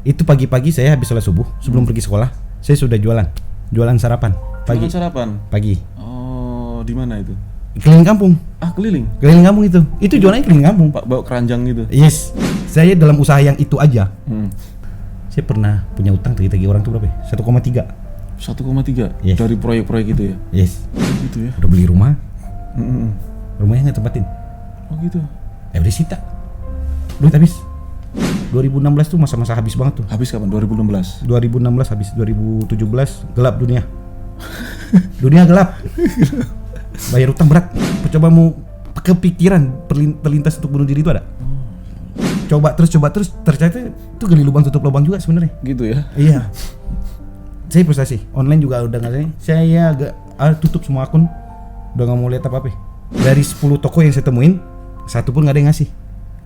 Itu pagi-pagi saya habis sholat subuh, sebelum pergi sekolah, saya sudah jualan sarapan pagi. Jualan sarapan Pagi. Oh, di mana itu? Keliling kampung. Keliling Kampung itu. Itu jualannya keliling kampung. Pak, bawa keranjang gitu. Yes. Saya dalam usaha yang itu aja. Hmm. Saya pernah punya utang tagih orang tuh berapa ya? 1,3. 1,3 Yes. dari proyek-proyek itu ya? Yes. Gitu ya? Udah beli rumah, Mm-mm. rumahnya nggak tempatin. Oh gitu. Udah disita. Duit habis. 2016 tuh masa-masa habis banget tuh. Habis kapan? 2016? 2016 habis, 2017 gelap dunia. Dunia gelap. Bayar utang berat. Coba mau kepikiran terlintas untuk bunuh diri itu ada? Coba terus, ternyata itu gali lubang tutup lubang juga sebenarnya. Gitu ya? Iya. Saya frustasi. Online juga udah nggak ada. Saya agak tutup semua akun. Udah nggak mau lihat apa-apa. Dari 10 toko yang saya temuin, satu pun nggak ada yang ngasih.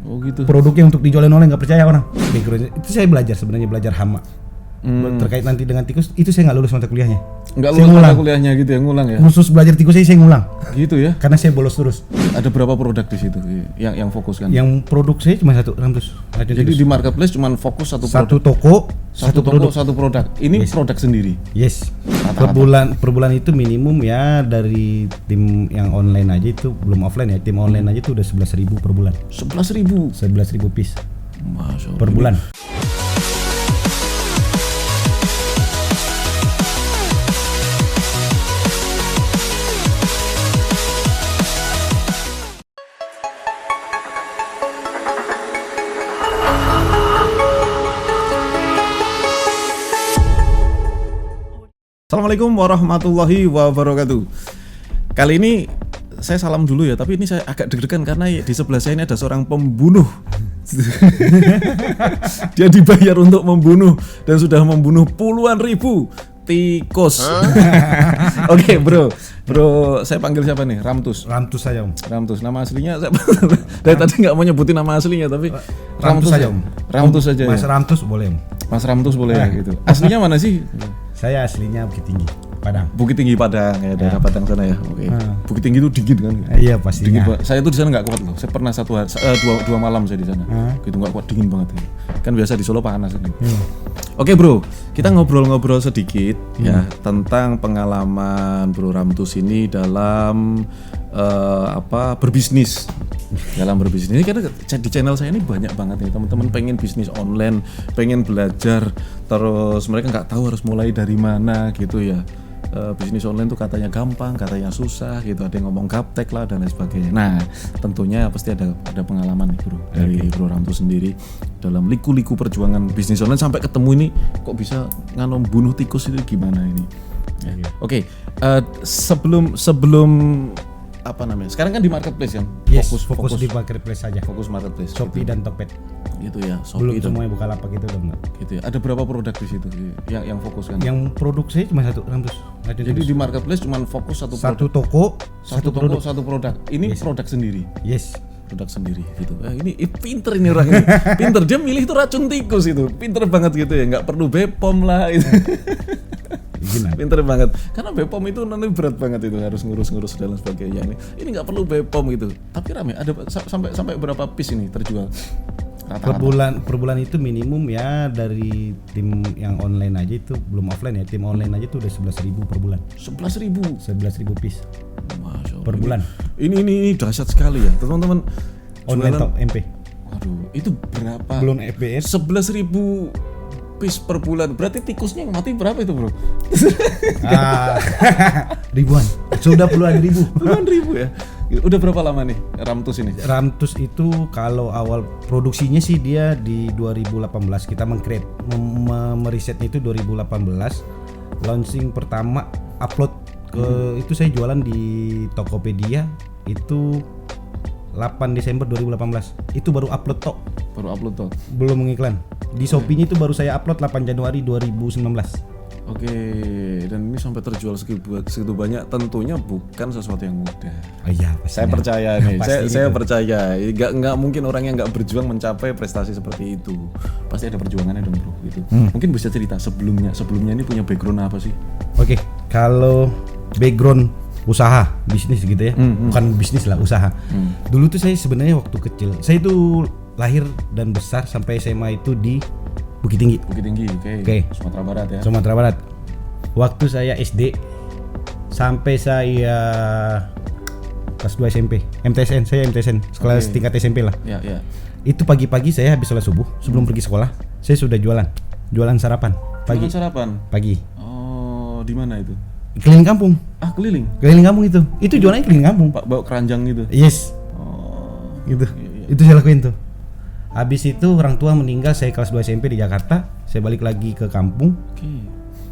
Oh gitu. Produknya untuk dijualin online nggak percaya orang. Backgroundnya itu saya belajar sebenarnya, belajar hama. Terkait nanti dengan tikus itu saya nggak lulus mata kuliahnya. Nggak Saya lulus mata ngulang. kuliahnya gitu ya, ngulang ya? Khusus belajar tikus saya ngulang Gitu ya? karena saya bolos terus. Ada berapa produk di situ yang fokus kan? Yang produk saya cuma satu, Ramtus. Jadi di marketplace cuma fokus satu satu produk. toko, Satu toko, satu produk. Ini produk sendiri. Yes. Rata-rata. Per bulan itu minimum ya dari tim yang online aja itu belum offline ya. Tim online aja itu udah 11.000 per bulan. 11.000 11.000 piece Masya Allah. per bulan. Assalamualaikum warahmatullahi wabarakatuh. Kali ini saya salam dulu ya, tapi ini saya agak deg-degan karena di sebelah saya ini ada seorang pembunuh. Dia dibayar untuk membunuh dan sudah membunuh puluhan ribu tikus. Oke, bro, saya panggil siapa nih? Ramtus Ramtus saja, Om. Ramtus, nama aslinya saya dari tadi nggak mau nyebutin nama aslinya, tapi Ramtus saja, Om. Ramtus saja Mas ya. Ramtus boleh, Om. Mas Ramtus boleh ya gitu. Aslinya mana sih? Saya aslinya Bukit Tinggi, Padang. Bukit Tinggi Padang ya, daerah Padang sana ya. Oke. Bukit Tinggi itu dingin kan? Iya Dingin pastinya. banget. Saya tuh di sana nggak kuat loh. Saya pernah dua malam saya di sana. Gitu nggak kuat, dingin banget. Kan biasa di Solo panas kan. Oke bro, kita ngobrol-ngobrol sedikit ya tentang pengalaman Bro Ramtus ini dalam berbisnis. Dalam berbisnis ini karena di channel saya ini banyak banget nih teman-teman pengen bisnis online, pengen belajar, terus mereka nggak tahu harus mulai dari mana gitu ya. Bisnis online tuh katanya gampang, katanya susah gitu, ada yang ngomong gaptek lah dan lain sebagainya. Nah, tentunya pasti ada pengalaman nih bro dari Bro Ramtus sendiri dalam liku-liku perjuangan bisnis online sampai ketemu ini kok bisa bunuh tikus itu gimana ini? Ya. Oke, sebelum apa namanya? Sekarang kan di marketplace kan? Yes, fokus di marketplace saja. Fokus marketplace. Shopee dan Tokped. Gitu ya, Belum Shopee semuanya Bukalapak itu udah enggak. gitu ya. Ada berapa produk di situ yang fokus kan? Yang produk saya cuma satu, Ramtus. Jadi di marketplace cuma fokus satu produk. satu toko, Satu toko, satu produk. Ini produk sendiri. Yes. Produk sendiri gitu. Ini pinter ini orang ini. Pinter, dia milih itu racun tikus itu. Pinter banget gitu ya, nggak perlu Bepom lah itu. Gila. Pinter banget. Karena Bepom itu nanti berat banget itu, harus ngurus-ngurus dan lain sebagainya. Ini nggak perlu Bepom gitu. Tapi rame. Ada sampai berapa piece ini terjual? Per bulan itu minimum ya dari tim yang online aja itu belum offline ya. Tim online aja itu udah 11.000 per bulan. 11.000. 11.000 piece Masya Allah. per bulan. Ini dahsyat sekali ya, teman-teman. Online top MP. Waduh, itu berapa? Belum FPS. 11.000 piece per bulan. Berarti tikusnya yang mati berapa itu, bro? Ribuan. Sudah puluhan ribu. Puluhan ribu ya. Udah berapa lama nih Ramtus ini? Ramtus itu kalau awal produksinya sih dia di 2018 kita mengcreate merisetnya itu 2018. Launching pertama upload ke itu saya jualan di Tokopedia itu 8 Desember 2018. Itu baru upload tok. Baru upload tok. Belum mengiklan. Di Shopee-nya itu baru saya upload 8 Januari 2019. Oke, dan ini sampai terjual segitu banyak, tentunya bukan sesuatu yang mudah. Oh iya, Saya percaya nih, saya percaya. Nggak mungkin orang yang nggak berjuang mencapai prestasi seperti itu. Pasti ada perjuangannya dong bro. Gitu. Mungkin bisa cerita sebelumnya ini punya background apa sih? Oke, kalau background usaha bisnis gitu ya, bukan bisnis lah, usaha. Dulu tuh saya sebenarnya waktu kecil, saya itu lahir dan besar sampai SMA itu di Bukit Tinggi. Bukit Tinggi, oke. Oke. Sumatera Barat ya. Sumatera Barat. Waktu saya SD sampai saya kelas 2 SMP, MTSN, saya MTSN, sekelas Oke. tingkat SMP lah. Ya, ya. Itu pagi-pagi saya habis sholat subuh, sebelum pergi sekolah, saya sudah jualan sarapan pagi. Jualan sarapan. Pagi. Oh, di mana itu? Keliling kampung. Keliling. Keliling kampung itu. Itu jualannya keliling kampung. Pak bawa keranjang gitu. Yes. Oh, Gitu. iya. Itu saya lakuin tuh. Habis itu orang tua meninggal, saya kelas 2 SMP di Jakarta, saya balik lagi ke kampung. Oke.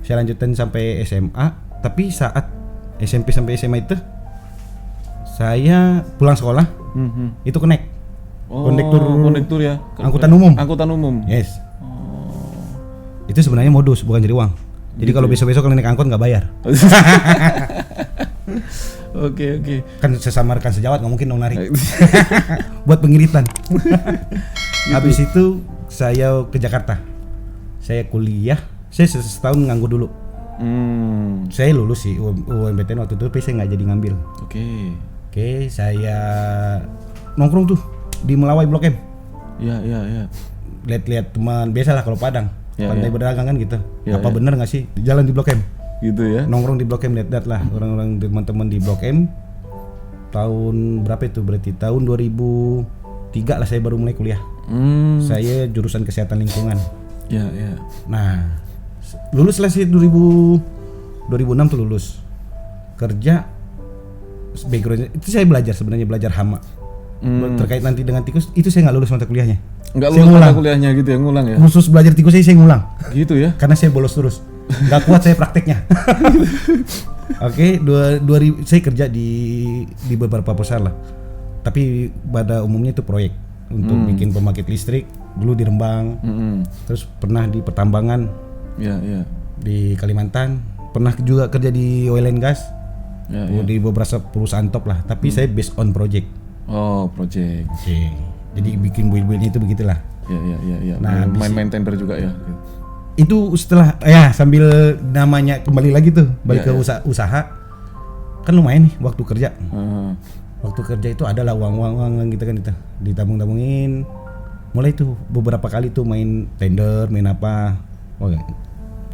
Saya lanjutin sampai SMA, tapi saat SMP sampai SMA itu saya pulang sekolah, itu connect. Oh, Kondektur ya. angkutan umum. Angkutan umum. Yes. Oh. Itu sebenarnya modus, bukan jadi uang. Jadi Gitu kalau ya? besok-besok kalau naik angkot nggak bayar. Oke. Kan sesama rekan sejawat nggak mungkin dong narik. Buat pengiritan. Habis itu saya ke Jakarta. Saya kuliah. Saya setahun nganggur dulu. Saya lulus sih UMPTN waktu itu, tapi saya nggak jadi ngambil. Oke, saya nongkrong tuh di Melawai Blok M. Ya. Lihat-lihat teman, biasalah kalau Padang. Ya, Pantai ya. berdagang kan gitu. Ya, Apa ya. bener nggak sih jalan di Blok M? Gitu ya. Nongkrong di Blok M, lihat-lihat lah orang-orang teman-teman di Blok M. Tahun berapa itu berarti? Tahun 2003 lah saya baru mulai kuliah. Saya jurusan kesehatan lingkungan. Ya. Nah, lulus lah sih 2006 tuh lulus. Kerja background itu saya belajar sebenarnya, belajar hama. Terkait nanti dengan tikus itu saya nggak lulus mata kuliahnya. Enggak Saya lulus mata ngulang. kuliahnya gitu ya, ngulang ya. Khusus belajar tikus saya ngulang. Gitu ya. Karena saya bolos terus. Nggak kuat saya prakteknya. Oke, saya kerja di beberapa perusahaan lah. Tapi pada umumnya itu proyek untuk bikin pembangkit listrik dulu di Rembang. Terus pernah di pertambangan Ya. di Kalimantan, pernah juga kerja di oil and gas. Ya. Di beberapa perusahaan top lah, tapi saya based on project. Oh, project. Oke. Jadi bikin build-buildnya itu begitulah. Ya. Nah, main tender juga ya. Itu setelah ya sambil namanya kembali lagi tuh balik Ya, ke usaha kan lumayan nih waktu kerja. Ah. Waktu kerja itu adalah uang gitu kan kita ditabung-tabungin. Mulai tuh beberapa kali tuh main tender, main apa. Oh,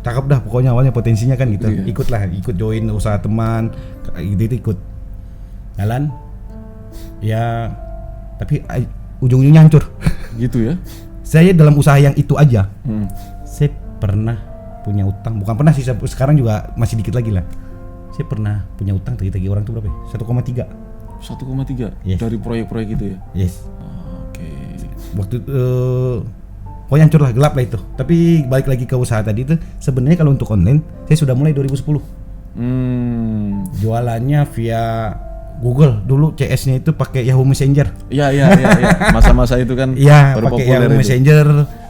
cakep dah pokoknya awalnya potensinya kan gitu. Iya. Ikut join usaha teman, gitu ikut. Jalan. Ya tapi ujung-ujungnya hancur. Gitu ya. Saya dalam usaha yang itu aja. Saya pernah punya utang, bukan pernah sih, sekarang juga masih dikit lagi lah. Saya pernah punya utang tagi-tagi orang tuh berapa ya? 1,3. 1,3 Yes. dari proyek-proyek itu ya. Yes. Oke. Waktu pokoknya hancur lah, gelap lah itu. Tapi balik lagi ke usaha tadi itu, sebenarnya kalau untuk online saya sudah mulai 2010. Jualannya via Google. Dulu CS-nya itu pakai Yahoo Messenger. Ya. Masa-masa itu kan Iya, baru pakai populer Yahoo itu. Messenger,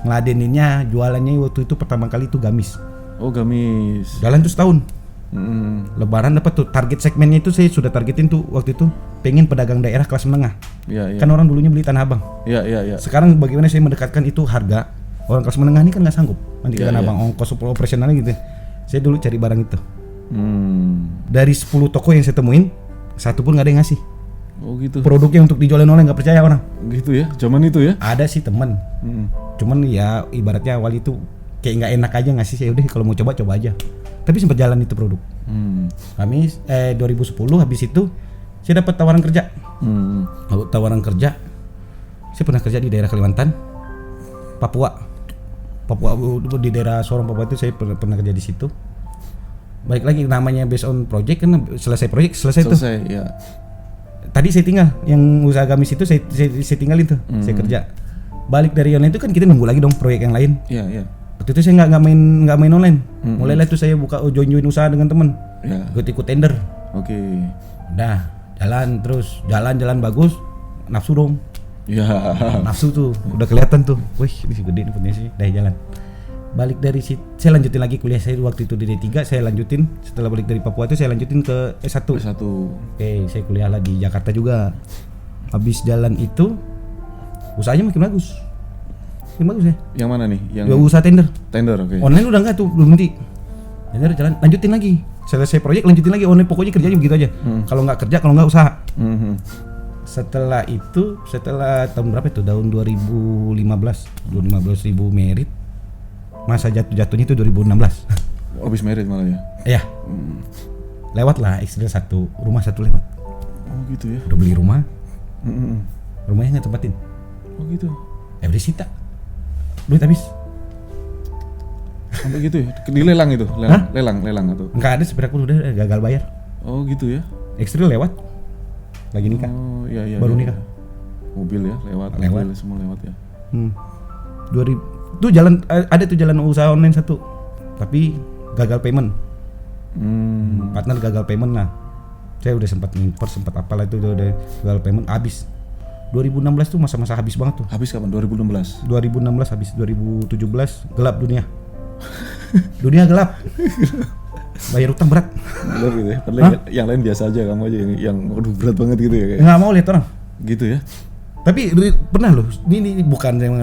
ngeladeninnya. Jualannya waktu itu pertama kali itu gamis. Oh, gamis. Jalan tuh setahun. Lebaran dapat tuh, target segmennya itu saya sudah targetin tuh waktu itu, pengen pedagang daerah kelas menengah. Iya. Kan orang dulunya beli Tanah Abang. Iya. Sekarang bagaimana saya mendekatkan itu harga, orang kelas menengah ini kan nggak sanggup nanti Iya, Tanah iya. Abang ongkos operasionalnya gitu. Saya dulu cari barang itu. Dari 10 toko yang saya temuin, satu pun nggak ada yang ngasih. Oh gitu. Produknya untuk dijualin online nggak percaya orang. Gitu ya, zaman itu ya. Ada sih temen, cuman ya ibaratnya awal itu kayak nggak enak aja ngasih. Ya udah kalau mau coba aja. Tapi sempat jalan itu produk. Kami 2010 habis itu saya dapat tawaran kerja. Tawaran kerja. Saya pernah kerja di daerah Kalimantan, Papua di daerah Sorong Papua itu saya pernah kerja di situ. Balik lagi namanya based on project kan, selesai project selesai tuh. Ya. Tadi saya tinggal yang usaha gamis itu saya tinggalin tuh. Saya kerja. Balik dari online itu kan kita nunggu lagi dong proyek yang lain. Iya. Waktu itu saya nggak main online. Mulailah tuh saya buka join usaha dengan temen. Ya. Ikut tender. Oke. Udah jalan terus, jalan bagus, nafsu dong. Ya. Nafsu tuh udah kelihatan tuh. Wih, ini gede nih potensi. Dah jalan. Balik dari situ saya lanjutin lagi kuliah saya waktu itu di D3, saya lanjutin setelah balik dari Papua itu saya lanjutin ke S1. Oke, saya kuliah lah di Jakarta juga. Habis jalan itu usahanya makin bagus. Makin bagus ya. Yang mana nih? Yang Ya, usaha tender. tender, oke. Online udah enggak tuh, belum berhenti. Tender jalan, lanjutin lagi. Selesai proyek lanjutin lagi online, pokoknya kerjanya begitu aja. Kalau nggak kerja, kalau nggak usaha. Setelah itu, setelah tahun berapa itu? Tahun 2015 ribu merit. masa jatuh-jatuhnya itu 2016. Habis merit malah ya. Iya. Lewat lah X-Trail 1, rumah 1 lewat. Oh gitu ya. Udah beli rumah, Mm-mm. rumahnya nggak tempatin. Oh gitu. Disita. Duit habis. Sampai gitu ya. Dilelang itu, Hah? lelang atau. Nggak ada sepeda pun udah gagal bayar. Oh gitu ya. X-Trail lewat. Lagi nikah. Oh iya. Baru iya. nikah. Mobil ya lewat. Mobil semua lewat ya. 2000 tuh jalan ada tuh jalan usaha online satu. Tapi gagal payment. Partner gagal payment lah. Saya udah sempat impor, sempat apalah itu udah gagal payment habis. 2016 tuh masa-masa habis banget tuh. Habis kapan? 2016. 2016 habis, 2017 gelap dunia. Dunia gelap. Bayar utang berat. Gelap gitu ya. Padahal yang lain biasa aja, kamu aja yang aduh berat banget gitu ya kayak. Nggak mau lihat orang. Gitu ya. Tapi pernah loh. Ini bukan yang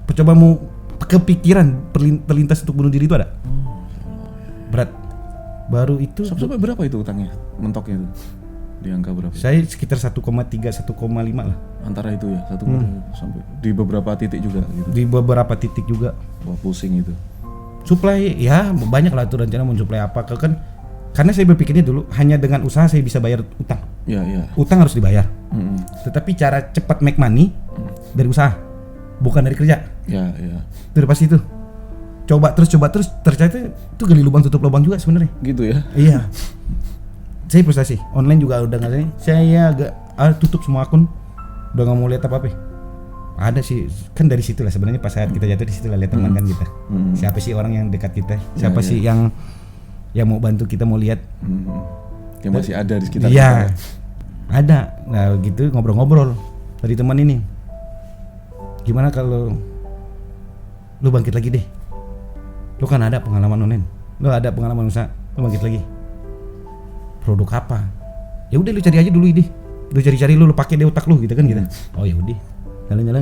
coba mau kepikiran terlintas untuk bunuh diri itu ada. Berat. Baru itu Sampai berapa itu utangnya? Mentoknya itu? Di angka berapa? saya sekitar 1,3 1,5 lah. Antara itu ya, sampai di beberapa titik juga gitu. Di beberapa titik juga. Wah, pusing itu. Supply ya banyak lah tuh rencana mau supply apa kan. Karena saya berpikirnya dulu hanya dengan usaha saya bisa bayar utang. Iya. Utang harus dibayar. Tetapi cara cepat make money dari usaha, bukan dari kerja. Ya. Itu udah pasti itu. Coba terus ternyata itu gali lubang tutup lubang juga sebenarnya. Gitu ya. Iya. Saya frustasi. Online juga udah nggak saya agak tutup semua akun. Udah nggak mau lihat apa-apa. Ada sih kan dari situ lah sebenarnya pas saat kita jatuh di situ lah lihat teman kan kita. Siapa sih orang yang dekat kita? Siapa sih yang mau bantu kita mau lihat? Yang masih ada di sekitar iya. kita. Ada. Nah, gitu ngobrol-ngobrol dari teman ini. Gimana kalau lu bangkit lagi deh? Lu kan ada pengalaman online. Lu ada pengalaman usaha, lu bangkit lagi. Produk apa? Ya udah lu cari aja dulu ide. Lu cari-cari lu pakai deh otak lu gitu kan gitu. Oh ya udah. Jalan-jalan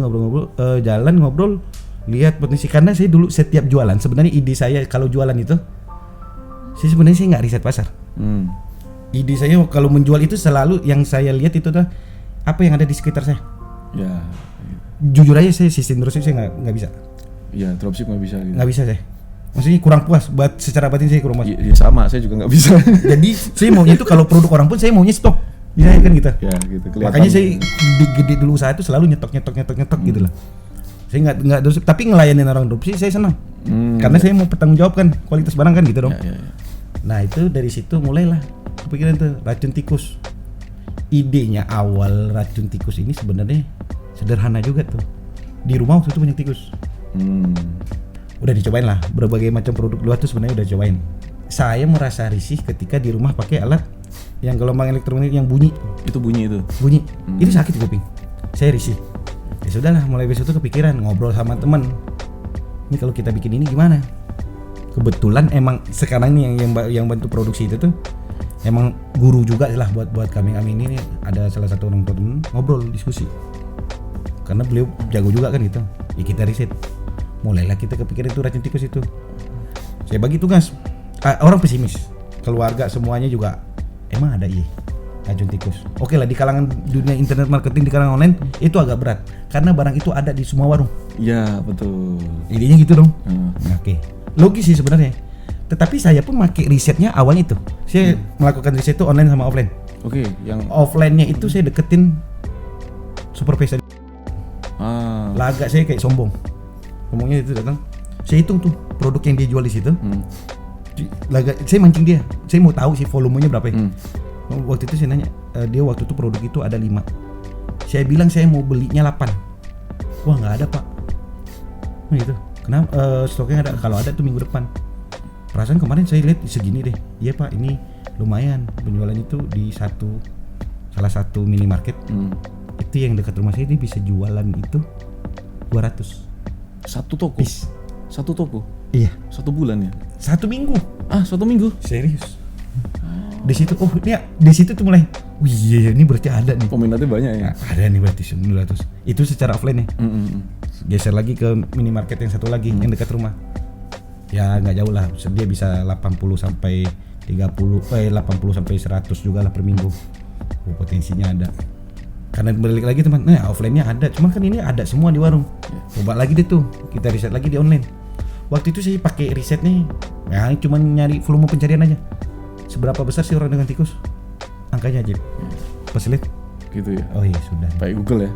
ngobrol-ngobrol, lihat potensi karena saya dulu setiap jualan sebenarnya ide saya kalau jualan itu saya sebenarnya nggak riset pasar. Ide saya kalau menjual itu selalu yang saya lihat itu tuh apa yang ada di sekitar saya. Ya. Jujur aja saya sistem terus saya nggak bisa. Iya, dropship nggak bisa gitu. Nggak bisa saya. Maksudnya kurang puas buat secara batin saya kurang puas. Iya sama, saya juga nggak bisa. Jadi saya maunya itu kalau produk orang pun saya maunya stok. Misalnya kan gitu. Ya gitu. Kelihatan. Makanya saya gede dulu usaha itu selalu nyetok gitu lah. Saya nggak dropship tapi ngelayanin orang dropship saya senang. Karena saya mau pertanggungjawabkan kualitas barang kan gitu dong. Ya. Nah itu dari situ mulailah kepikiran tuh racun tikus. Idenya awal racun tikus ini sebenarnya sederhana juga tuh. Di rumah waktu itu banyak tikus. Udah dicobain lah berbagai macam produk luar tuh sebenarnya udah cobain. Saya merasa risih ketika di rumah pakai alat yang gelombang elektromagnetik yang bunyi. Itu bunyi itu. Itu sakit di kuping. Saya risih. Ya sudahlah, mulai besok tuh kepikiran ngobrol sama teman. Ini kalau kita bikin ini gimana? Kebetulan emang sekarang nih yang bantu produksi itu tuh emang guru juga lah buat kami ini ada salah satu orang temen ngobrol diskusi. Karena beliau jago juga kan gitu. Ya kita riset. Mulailah kita kepikiran itu racun tikus itu. Saya bagi tugas. Orang pesimis. Keluarga semuanya juga emang ada racun tikus. Oke lah di kalangan dunia internet marketing di kalangan online itu agak berat karena barang itu ada di semua warung. Iya betul. Idenya gitu dong. Oke. Logis sih sebenarnya. Tetapi saya pun pakai risetnya awalnya itu. Saya melakukan riset itu online sama offline. Oke, yang offline-nya itu saya deketin supervisor. Lah agak saya kayak sombong. Ngomongnya itu datang. Saya hitung tuh produk yang dia jual di situ. Saya mancing dia. Saya mau tahu sih volumenya berapa ya. Waktu itu saya nanya, dia waktu itu produk itu ada 5. Saya bilang saya mau belinya 8. Wah nggak ada pak. Nah gitu. Kenapa? Stoknya ada. Kalau ada tuh minggu depan. Perasaan kemarin saya lihat segini deh. Iya pak, ini lumayan penjualan itu di salah satu minimarket. Itu yang dekat rumah saya ini bisa jualan itu 200. Satu toko? Satu toko? Iya. 1 bulan ya? 1 minggu. 1 minggu? Serius. Di situ di situ tuh mulai iya ini berarti ada nih peminatnya banyak ya. Ada nih berarti 900. Itu secara offline ya. Geser lagi ke minimarket yang satu lagi yang dekat rumah. Ya nggak jauh lah, dia bisa 80 sampai 80 sampai 100 juga lah per minggu. Potensinya ada. Karena balik lagi teman, offline-nya ada, cuma kan ini ada semua di warung. Coba lagi deh tuh, kita riset lagi di online. waktu itu saya pakai riset nih, ya cuma nyari volume pencarian aja. Seberapa besar sih orang dengan tikus? Angkanya aja. Pas lihat, Gitu ya. oh iya sudah. Pakai Google ya.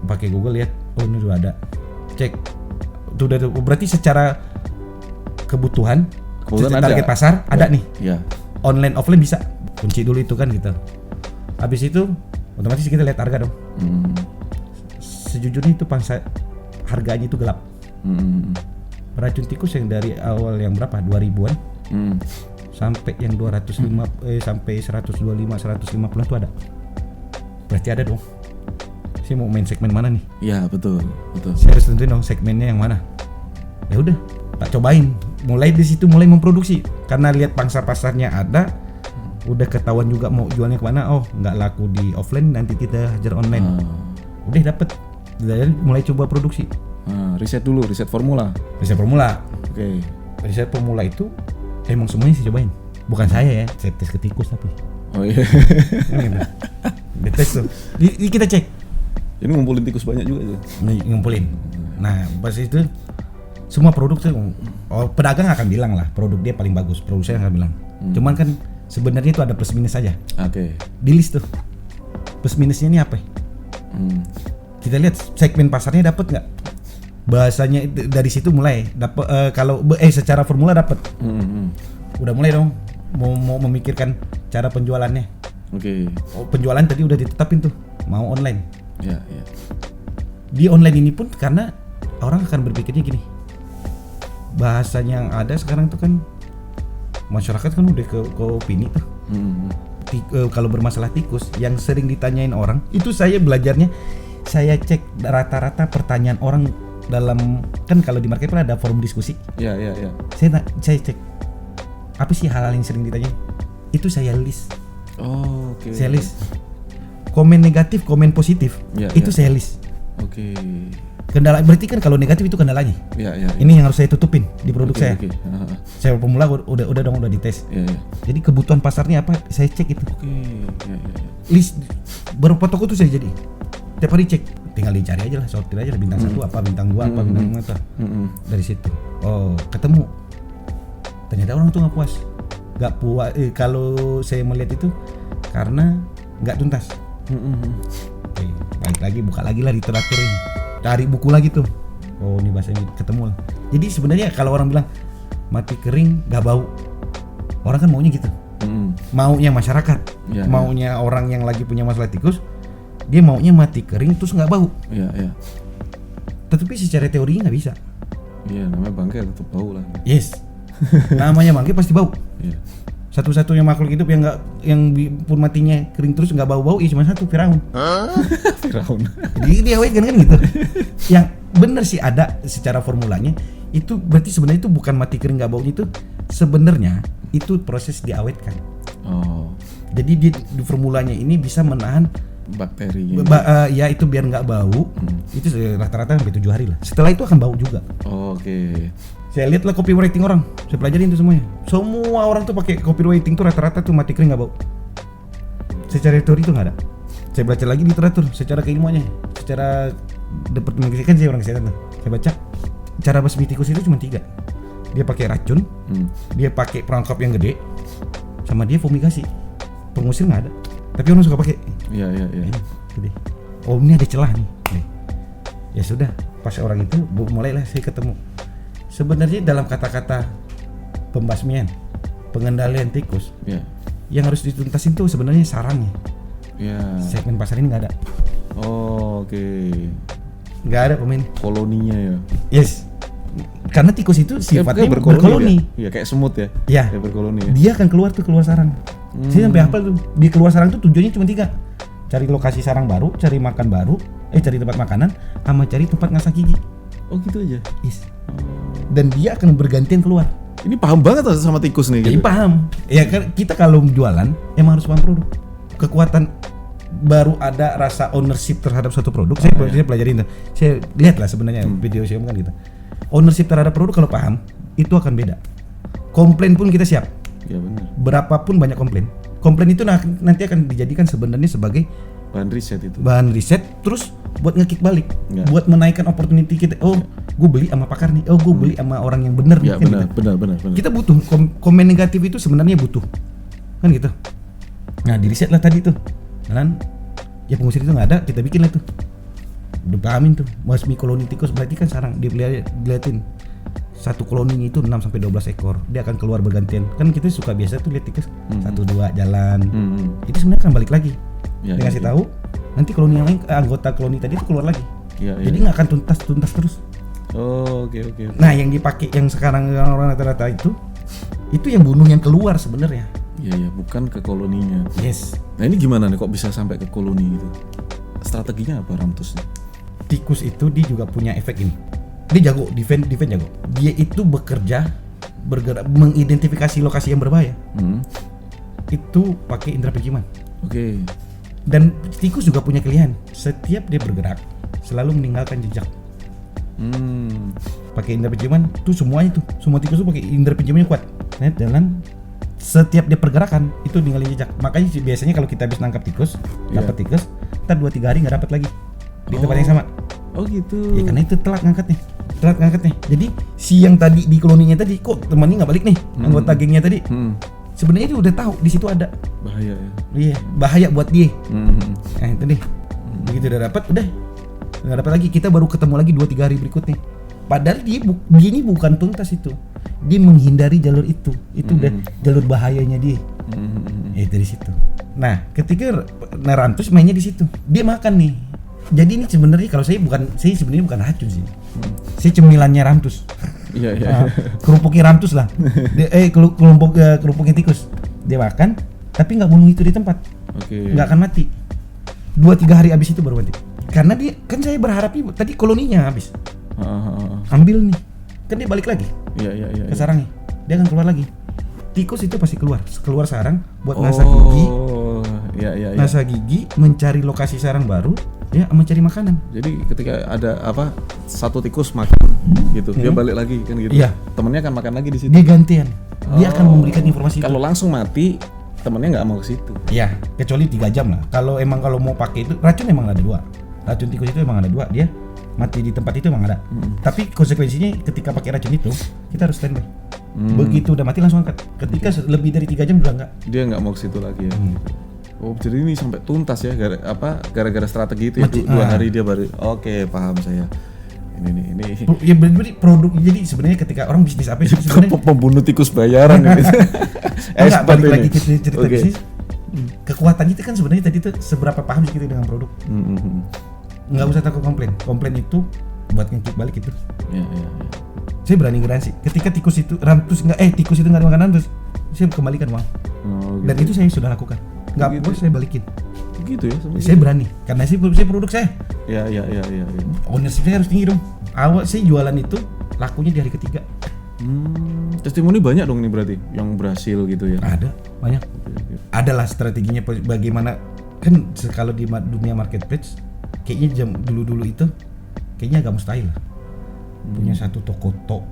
Pakai Google lihat, oh ini udah ada. Cek, itu udah berarti secara kebutuhan, target pasar ada nih. Ya. Online offline bisa. Kunci dulu itu kan gitu. Habis itu otomatis kita lihat harga dong. Sejujurnya itu pangsa harganya itu gelap. Racun tikus yang dari awal yang berapa? 2000-an sampai yang 205 sampai 125 150 itu ada. Berarti ada dong. Saya mau main segmen mana nih? Ya betul. Saya harus tentuin dong segmennya yang mana. Ya udah, tak cobain. Mulai di situ mulai memproduksi. Karena lihat pangsa pasarnya ada, udah ketahuan juga mau jualnya kemana. Oh, nggak laku di offline, nanti kita hajar online. Udah dapet. Dan mulai coba produksi. Riset dulu, riset formula. Oke. Riset formula itu emang semuanya saya cobain. Bukan saya ya, saya tes ke tikus tapi. Oh iya. Dites tuh. Ini kita cek. Ini ngumpulin tikus banyak juga ya. Ngumpulin. Nah, pas itu semua produk tuh pedagang akan bilang lah produk dia paling bagus, produsen akan bilang. Cuman kan sebenarnya itu ada plus minus saja. Oke. Di list tuh. Plus minusnya ini apa? Kita lihat segmen pasarnya dapat nggak? Bahasanya dari situ mulai dapat kalau secara formula dapat. Udah mulai dong mau memikirkan cara penjualannya. Oke. Penjualan tadi udah ditetapin tuh, mau online. Ya. Di online ini pun karena orang akan berpikirnya gini. Bahasanya yang ada sekarang tuh kan masyarakat kan udah ke opini tuh. Kalau bermasalah tikus yang sering ditanyain orang, itu saya belajarnya saya cek rata-rata pertanyaan orang dalam kan kalau di marketplace ada forum diskusi. Ya. Saya cek apa sih hal-hal yang sering ditanyain. Itu saya list. Oh, oke. Saya list. Komen negatif, komen positif. Itu saya list. Oke. Kendala berarti kan kalau negatif itu kendalanya. Ya. Ini yang harus saya tutupin di produk saya. Oke. Saya pemula udah dites. Ya. Jadi kebutuhan pasarnya apa? Saya cek itu. Oke. Ya. List beberapa toko tuh saya jadi. Tiap hari cek. Tinggal dicari aja lah, sortir aja lah bintang 1 apa, bintang 2 apa, bintang 5 apa. Dari situ. Oh, ketemu. Ternyata orang tuh nggak puas. Kalau saya melihat itu karena nggak tuntas. Oke, balik lagi buka lagi lah literatur ini. Cari buku lagi tuh. Oh, ini bahasanya ketemu lah. Jadi sebenarnya kalau orang bilang mati kering nggak bau, orang kan maunya gitu. Maunya masyarakat, maunya orang yang lagi punya masalah tikus, dia maunya mati kering terus nggak bau. Iya. Tetapi secara teorinya nggak bisa. Iya, namanya bangkai tetap bau lah. Yes. Namanya bangkai pasti bau. Iya. Satu-satunya makhluk hidup yang pun matinya kering terus nggak bau-bau, cuma satu, Firaun. Firaun. Jadi dia kan gitu. Yang bener sih ada secara formulanya itu berarti sebenarnya itu bukan mati kering nggak baunya, itu sebenarnya itu proses diawetkan. Oh. Jadi di formulanya ini bisa menahan bakteri. Ya itu biar nggak bau. Itu rata-rata sampai 7 hari lah. Setelah itu akan bau juga. Oke. Saya lihat lah copywriting orang, saya pelajarin itu semuanya. Semua orang tuh pakai copywriting tuh rata-rata tuh mati kering nggak bau. Secara teori itu nggak ada. Saya baca lagi literatur, secara keilmuannya, secara departemen kesehatan, saya orang kesehatan tuh. Saya baca cara basmi tikus itu cuma 3. Dia pakai racun, dia pakai perangkap yang gede, sama dia fumigasi. Pengusir nggak ada, tapi orang suka pakai. Iya. Gede. Oh, ini ada celah nih. Ya sudah, pas orang itu mulailah saya ketemu. Sebenarnya dalam kata-kata pembasmian, pengendalian tikus, yang harus dituntasin tuh sebenarnya sarangnya. Segmen pasar ini nggak ada. Oh, oke. Nggak ada pemain. Koloninya ya. Yes. Karena tikus itu sifatnya berkoloni. Iya, kayak semut ya. Iya. Kayak berkoloni ya. Dia akan keluar sarang. Saya sampai hafal tuh. Dia keluar sarang tuh tujuannya cuma 3. Cari lokasi sarang baru, cari makan baru, cari tempat makanan, sama cari tempat ngasah gigi. Oh, gitu aja. Yes. Dan dia akan bergantian keluar. Ini paham banget sama tikus nih. Gitu. Paham. Ya kan kita kalau jualan emang harus paham produk. Kekuatan baru ada rasa ownership terhadap suatu produk. Saya pelajarin. Saya lihat lah sebenarnya video saya kan gitu. Ownership terhadap produk kalau paham itu akan beda. Komplain pun kita siap. Ya benar. Berapapun banyak komplain itu nanti akan dijadikan sebenarnya sebagai Bahan riset itu. Bahan riset terus buat ngekick balik, Ya. buat menaikkan opportunity kita. Oh, gue beli sama pakar nih. Oh, gue beli sama orang yang bener Ya nih. Kan benar. gitu. Kita butuh komen negatif itu sebenarnya butuh, kan gitu. Nah, di riset lah tadi tuh. Dan ya pengusir itu nggak ada, kita bikin lah tuh. Udah pahamin tuh, basmi koloni tikus berarti kan sarang dilihatin. Satu koloninya itu 6 sampai 12 ekor. Dia akan keluar bergantian. Kan kita suka biasa tuh lihat tikus 1 2 jalan. Itu sebenarnya akan balik lagi. Ya, Dia ngasih tahu nanti koloni yang lain, anggota koloni tadi itu keluar lagi. Ya, Jadi nggak akan tuntas terus. Oh, oke. Nah, yang dipakai yang sekarang orang rata-rata itu yang bunuh yang keluar sebenarnya. Iya, bukan ke koloninya. Yes. Nah, ini gimana nih kok bisa sampai ke koloni gitu? Strateginya apa Ramtusnya? Tikus itu dia juga punya efek ini. Dia jago, defend jago. Dia itu bekerja, bergerak, mengidentifikasi lokasi yang berbahaya. Itu pakai indera penciuman. Oke. Dan tikus juga punya pilihan. Setiap dia bergerak, selalu meninggalkan jejak. Pakai indera penciuman tuh semuanya tuh. Semua tikus tuh pakai indera penciumannya kuat. Nah, jalan setiap dia pergerakan itu ninggalin jejak. Makanya biasanya kalau kita habis nangkap tikus, dapat tikus, ntar 2-3 hari nggak dapat lagi di tempat yang sama. Oh gitu. Ya karena itu telat ngangkatnya. Jadi si yang tadi di koloninya tadi kok temannya nggak balik nih, anggota gengnya tadi. Sebenarnya dia udah tahu di situ ada Bahaya ya. Iya, bahaya buat dia. Nah itu deh. Begitu udah dapat, udah nggak dapat lagi. Kita baru ketemu lagi 2-3 hari berikutnya. Padahal dia ini bukan tuntas itu. Dia menghindari jalur itu. Itu udah jalur bahayanya dia. Ya dari situ. Nah, ketika Nerantus mainnya di situ. Dia makan nih. Jadi ini sebenarnya kalau saya sebenarnya bukan racun sih. Saya cemilannya Rantus. Iya. Kerupuknya Rantus lah. Kerupuknya tikus. Dia makan, tapi nggak bunuh itu di tempat. Oke. Nggak akan mati. 2-3 hari habis itu baru mati. Karena dia kan saya berharap tadi koloninya habis. Ambil nih, kan dia balik lagi Iya. ke sarangnya. Dia akan keluar lagi. Tikus itu pasti keluar sarang buat ngasah gigi. Iya. Ngasah gigi, mencari lokasi sarang baru, ya mencari makanan. Jadi ketika ada satu tikus makan gitu, dia balik lagi kan gitu. Iya. Temennya akan makan lagi di situ. Dia gantian. Dia akan memberikan informasi Kalau itu. langsung mati, temennya nggak mau ke situ. Iya, kecuali 3 jam lah. Kalau mau pakai itu, racun emang ada 2. Racun tikus itu emang ada 2. Dia mati di tempat itu emang ada. Tapi konsekuensinya ketika pakai racun itu, kita harus standby. Begitu udah mati langsung angkat. Ketika lebih dari 3 jam udah enggak. Dia nggak mau ke situ lagi ya. Oh, jadi ini sampai tuntas ya gara-gara strategi itu ya. 2 hari dia baru. Oke, paham saya. Ini. Ya berarti produk, jadi sebenarnya ketika orang bisnis apa sih sebenarnya? Pembunuh tikus bayaran ini. Enggak, balik lagi ke cerita bisnis. Kekuatan itu kan sebenarnya tadi tuh seberapa paham sih kita dengan produk. Nggak usah takut komplain itu buat ngeklik balik itu. Iya. Saya berani garansi ketika tikus itu tikus itu nggak ada makanan terus saya kembalikan uang. Dan itu saya sudah lakukan. Nggak boleh saya balikin. Begitu ya. Saya berani karena saya produk saya. Iya. Ownership saya harus tinggi dong. Awal saya jualan itu lakunya di hari ketiga. Testimoni banyak dong ini berarti yang berhasil gitu ya. Ada banyak. Adalah strateginya bagaimana kan kalau di dunia marketplace kayaknya dulu itu kayaknya agak mustahil lah. Punya satu toko.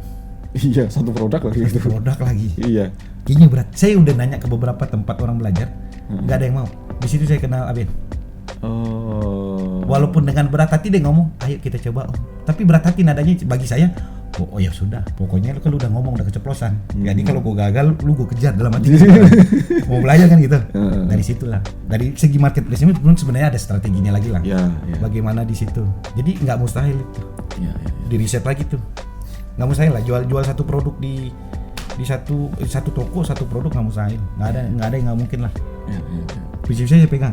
Iya, satu produk lagi gitu. Produk lagi. Iya. Kayaknya berat. Saya udah nanya ke beberapa tempat orang belajar, nggak ada yang mau. Di situ saya kenal Aben. Oh. Walaupun dengan berat hati dia ngomong, ayo kita coba om. Tapi berat hati nadanya bagi saya, oh ya sudah. Pokoknya lu udah ngomong udah keceplosan. Jadi kalau gua gagal, lu gua kejar dalam hati. Mau belajar kan gitu. Dari situlah. Dari segi marketplace-nya pun sebenarnya ada strateginya lagi lah. Iya. Bagaimana di situ. Jadi nggak mustahil itu. Iya. Di riset lagi tuh. Nggak mustahil lah jual satu produk di satu toko satu produk nggak mustahil. Nggak ada yang nggak mungkin lah. Iya. Prinsip saya pegang.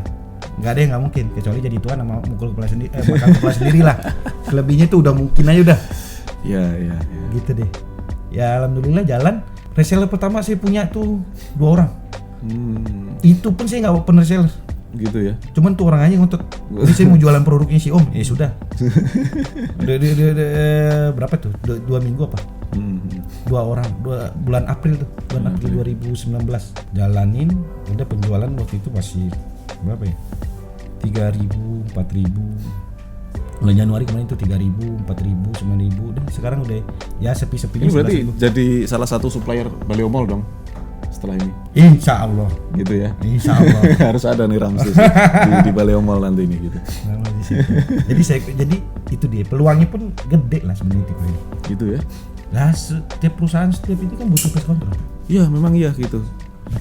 Nggak ada yang nggak mungkin kecuali jadi tuan sama mukul kepala sendiri, makan kepala sendiri lah. Selebihnya tuh udah mungkin aja udah. Iya. Gitu deh. Ya alhamdulillah jalan. Reseller pertama saya punya tuh 2 orang. Itu pun saya nggak open reseller. Gitu ya. Cuman tuh orang aja ngotot. Saya mau jualan produknya si Om. Ya sudah. Udah berapa tuh? 2 minggu apa? 2 orang, 2 bulan April tuh. Bulan April 2019. Jalanin, udah penjualan waktu itu masih berapa ya? 3.000, 4.000. Bulan Januari kemarin itu 3.000, 4.000, 9.000. Dan sekarang udah ya sepi-sepinya. Ini berarti jadi salah satu supplier Baliomall dong. setelah ini. Insya Allah. Gitu ya. Insya Allah. Harus ada nih Ramses di Baleo Mall nanti ini gitu. Nama di situ. jadi itu dia peluangnya pun gede lah sebenarnya Tiko ini. Gitu ya. Lah setiap perusahaan setiap itu kan butuh pest control. Iya, memang iya gitu.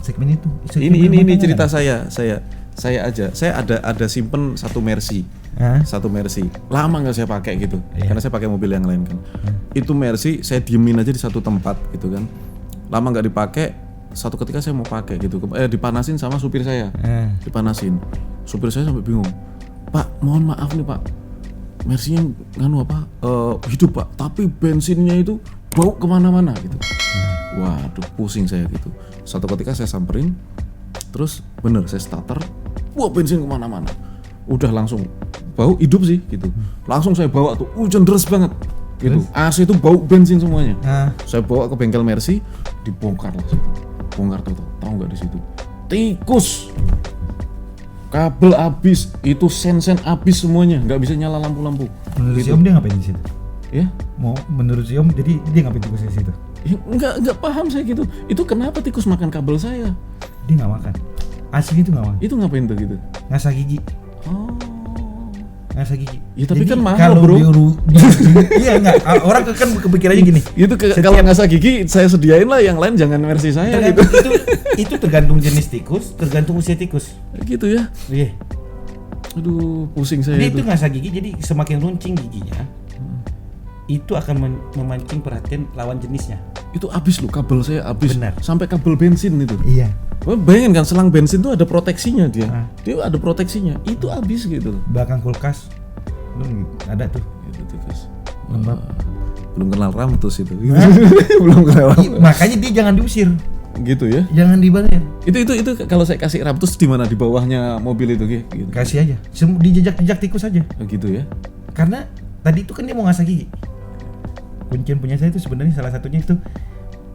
Segmen itu. Ini cerita saya ada simpen satu Mercy. Satu Mercy. Lama nggak saya pakai gitu. Karena saya pakai mobil yang lain kan. Itu Mercy saya diemin aja di satu tempat gitu kan. Lama nggak dipakai, satu ketika saya mau pakai gitu. Dipanasin sama supir saya. Dipanasin. Supir saya sampai bingung. Pak, mohon maaf nih Pak. Mercy-nya hidup Pak, tapi bensinnya itu bau kemana-mana gitu. Waduh, pusing saya gitu. Satu ketika saya samperin, terus bener saya starter, wah bensin kemana-mana. Udah langsung bau hidup sih gitu. Langsung saya bawa tuh, hujan deras banget gitu. AC itu bau bensin semuanya. Saya bawa ke bengkel Mercy, dibongkar lah situ. Bongkar tuh, tahu nggak di situ? Tikus. Kabel habis, itu sen-sen habis semuanya, nggak bisa nyala lampu-lampu. Menurut gitu. si Om dia ngapain di situ? Ya? Mau menurut si Om, jadi dia ngapain tikus di situ? Nggak paham saya gitu. Itu kenapa tikus makan kabel saya? Dia nggak makan. Asli itu nggak makan. Itu ngapain tuh gitu? Ngasah gigi. Oh. Ngasah gigi. Ya tapi jadi, kan mahal kalau bro. Iya nggak. Orang kan kepikirannya gini. Itu kalau ngasah gigi saya sediain lah, yang lain jangan versi saya gitu. Itu tergantung jenis tikus, tergantung usia tikus. Gitu ya. Iya. Aduh, pusing saya Dia itu ngasah gigi, jadi semakin runcing giginya, itu akan memancing perhatian lawan jenisnya. Itu habis loh, kabel saya habis. Benar. Sampai kabel bensin itu. Iya. Bayangin kan, selang bensin tuh ada proteksinya dia. Dia ada proteksinya. Itu habis gitu. Belakang kulkas, ada tuh. Itu tikus. Lembab. Belum kenal Ramtus itu. Belum kenal. Makanya dia jangan diusir. Gitu ya. Jangan dibayar. Itu kalau saya kasih Ramtus di mana, di bawahnya mobil itu gitu. Kasih aja. Di jejak tikus aja. Gitu ya. Karena tadi itu kan dia mau ngasah gigi. Kuncian punya saya itu sebenarnya salah satunya itu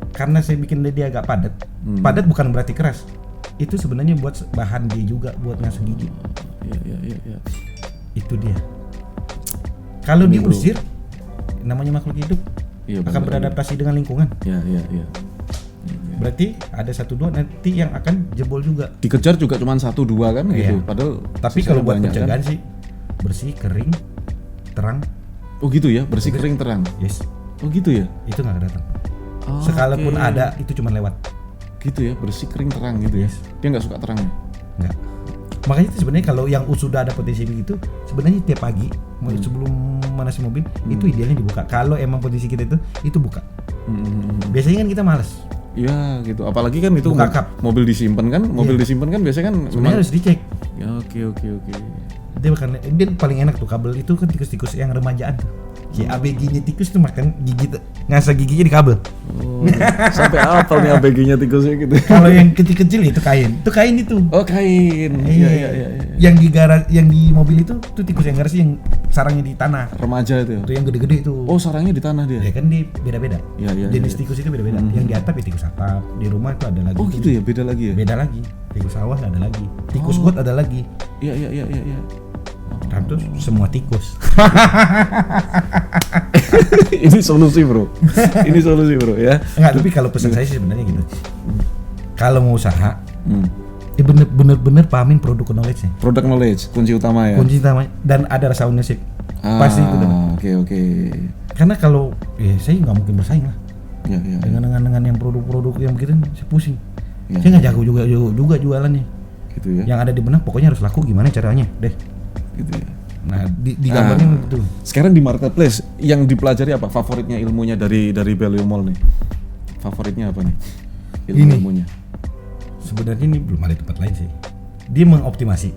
karena saya bikin dia agak padat. Padat bukan berarti keras. Itu sebenarnya buat bahan dia juga buat ngasah gigi. Iya. Itu dia. Kalau diusir, namanya makhluk hidup akan beradaptasi dengan lingkungan. Iya. Berarti ada 1-2 nanti yang akan jebol juga. Dikejar juga cuma 1-2 kan gitu. Padahal tapi kalau buat pencegahan sih bersih, kering, terang. Oh gitu ya, bersih, kering, terang. Yes. Oh gitu ya. Itu nggak datang. Sekalipun ada itu cuma lewat. Gitu ya, bersih, kering, terang gitu ya. Dia nggak suka terang ya. Nggak. Makanya itu sebenarnya kalau yang sudah ada potensi begitu, sebenarnya tiap pagi sebelum manasin mobil itu idealnya dibuka. Kalau emang potensi kita itu buka. Biasanya kan kita malas. Iya gitu. Apalagi kan itu mobil disimpan kan, disimpan kan biasanya kan sebenarnya harus dicek. Ya, oke. Dia paling enak tuh kabel itu kan tikus-tikus yang remajaan tuh. ABG-nya tikus tuh makan gigi ngasah giginya di kabel. Oh, sampai apal nih ABG-nya tikusnya gitu. Kalau yang kecil-kecil itu kain. Itu kain itu. Oh, kain. Iya. Yang di mobil itu tuh tikus yang garasi yang sarangnya di tanah. Remaja itu. Tuh yang gede-gede itu. Oh, sarangnya di tanah dia. Ya kan di beda-beda. Iya. Jenis tikus itu beda-beda. Yang di atap ya tikus atap, di rumah itu ada lagi. Oh, gitu ya, beda lagi ya. Beda lagi. Tikus sawah ada lagi. Tikus got ada lagi. Iya. Terus semua tikus. Ini solusi bro ya. Enggak, tapi kalau pesan saya sih sebenarnya gitu. Kalau mau usaha, bener-bener pahamin produk knowledge-nya. Product knowledge kunci utama ya. Kunci utama dan ada rasa ownership. Pasti itu benar. Oke. Karena kalau saya nggak mungkin bersaing lah. Ya. Dengan yang produk-produk yang begitu saya pusing. Ya. Saya nggak jago juga jualannya. Gitu ya. Yang ada di benak pokoknya harus laku gimana caranya deh. Gitu ya. Nah di gambarnya begitu. Sekarang di marketplace yang dipelajari apa? Favoritnya ilmunya dari Baleo Mall nih? Favoritnya apa nih? Ilmunya? Sebenarnya ini belum ada tempat lain sih. Dia mengoptimasi.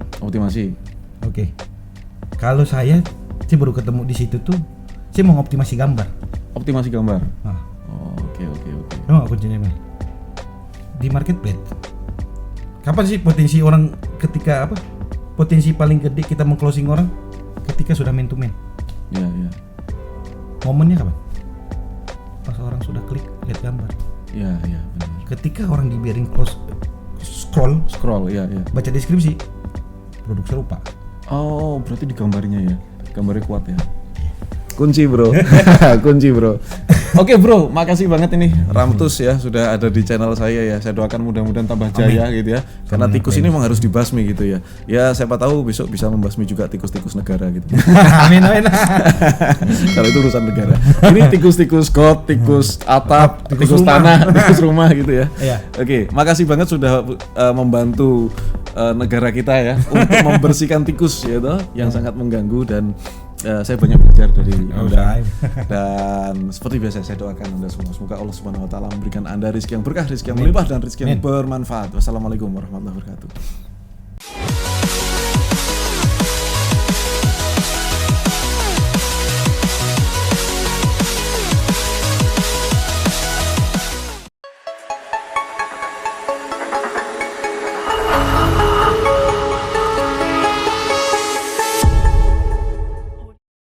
Oke. Kalau saya baru ketemu di situ tuh, saya mengoptimasi gambar. Optimasi gambar. Nah. Oke. Emang kuncinya mana? Di marketplace. Kapan sih potensi orang ketika apa? Potensi paling gede kita meng-closing orang ketika sudah man to man. Iya. Momennya kapan? Pas orang sudah klik lihat gambar. Iya, benar. Ketika orang dibiarin scroll, iya. baca deskripsi produk serupa. Oh, berarti di gambarnya ya. Gambarnya kuat ya. Kunci, bro. Oke bro, makasih banget ini Ramtus ya sudah ada di channel saya ya. Saya doakan mudah-mudahan tambah jaya gitu ya. Karena tikus ini memang harus dibasmi gitu ya. Ya siapa tahu besok bisa membasmi juga tikus-tikus negara gitu. Amin amin. Kalau itu urusan negara. Ini tikus-tikus got, tikus atap, tikus rumah. tanah, tikus rumah gitu ya. Iya. Oke, makasih banget sudah membantu negara kita ya untuk membersihkan tikus ya toh yang sangat mengganggu dan saya banyak belajar dari Anda. Dan seperti biasa saya doakan Anda semua semoga Allah Subhanahu wa taala memberikan Anda rezeki yang berkah, rezeki yang melimpah dan rezeki yang bermanfaat. Wassalamualaikum warahmatullahi wabarakatuh.